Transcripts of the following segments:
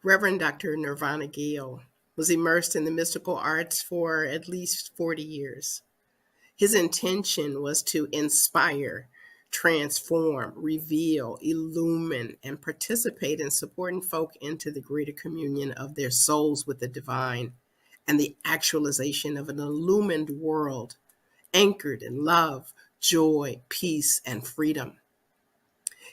Reverend Dr. Nirvana Gill was immersed in the mystical arts for at least 40 years. His intention was to inspire, transform, reveal, illumine, and participate in supporting folk into the greater communion of their souls with the divine and the actualization of an illumined world anchored in love, joy, peace, and freedom.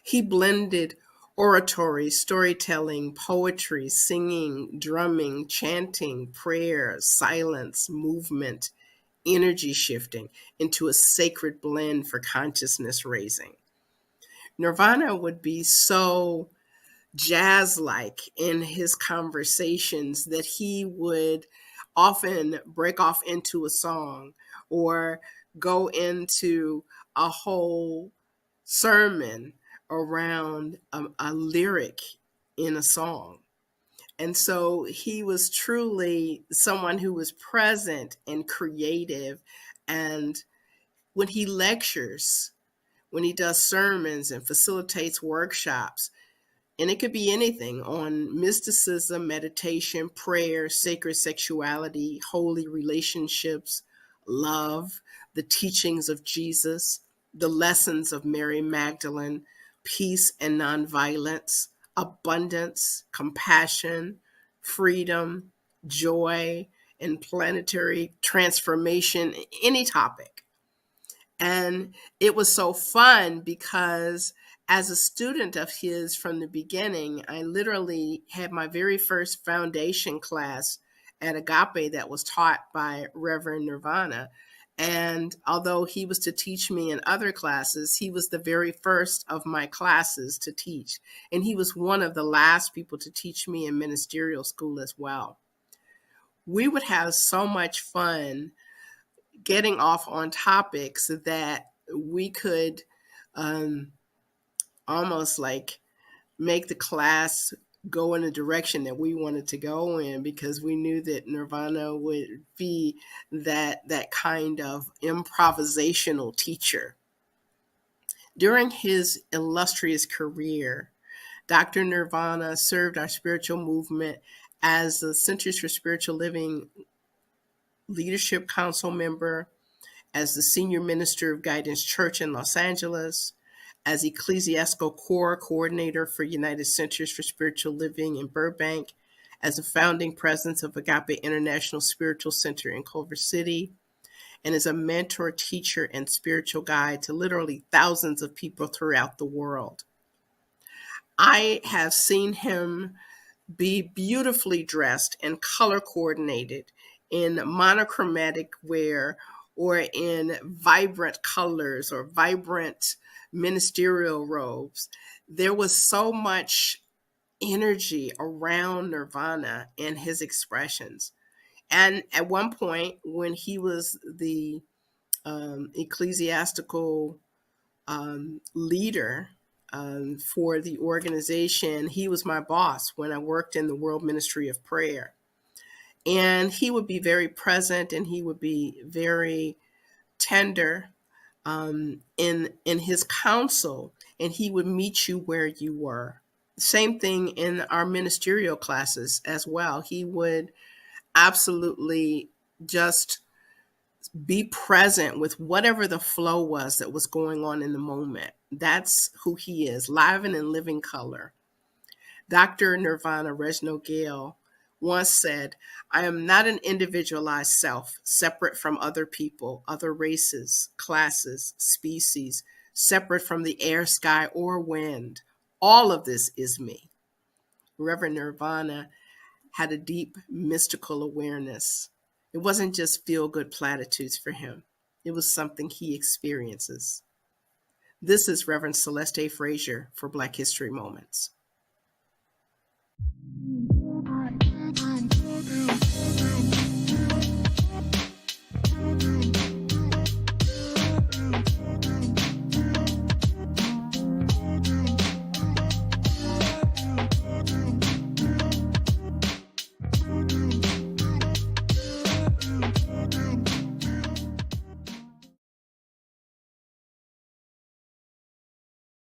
He blended oratory, storytelling, poetry, singing, drumming, chanting, prayer, silence, movement, energy shifting into a sacred blend for consciousness raising. Nirvana would be so jazz like in his conversations that he would often break off into a song or go into a whole sermon around a lyric in a song. And so he was truly someone who was present and creative. And when he lectures, when he does sermons and facilitates workshops, and it could be anything on mysticism, meditation, prayer, sacred sexuality, holy relationships, love, the teachings of Jesus, the lessons of Mary Magdalene, peace and nonviolence, abundance, compassion, freedom, joy, and planetary transformation, any topic. And it was so fun because as a student of his from the beginning, I literally had my very first foundation class at Agape that was taught by Reverend Nirvana. And although he was to teach me in other classes, he was the very first of my classes to teach. And he was one of the last people to teach me in ministerial school as well. We would have so much fun getting off on topics that we could almost like make the class go in a direction that we wanted to go in, because we knew that Nirvana would be that kind of improvisational teacher. During his illustrious career, Dr. Nirvana served our spiritual movement as the Centers for Spiritual Living Leadership Council member, as the Senior Minister of Guidance Church in Los Angeles, as Ecclesiastical Core Coordinator for United Centers for Spiritual Living in Burbank, as a founding president of Agape International Spiritual Center in Culver City, and as a mentor, teacher, and spiritual guide to literally thousands of people throughout the world. I have seen him be beautifully dressed and color coordinated in monochromatic wear or in vibrant colors or vibrant ministerial robes. There was so much energy around Nirvana and his expressions. And at one point, when he was the ecclesiastical leader for the organization, he was my boss when I worked in the World Ministry of Prayer. And he would be very present and he would be very tender in his counsel, and he would meet you where you were. Same thing in our ministerial classes as well. He would absolutely just be present with whatever the flow was that was going on in the moment. That's who he is, live and in living color. Dr. Nirvana Reginald Gale once said, "I am not an individualized self, separate from other people, other races, classes, species, separate from the air, sky, or wind. All of this is me." Reverend Nirvana had a deep mystical awareness. It wasn't just feel-good platitudes for him. It was something he experiences. This is Reverend Celeste A. Frazier for Black History Moments.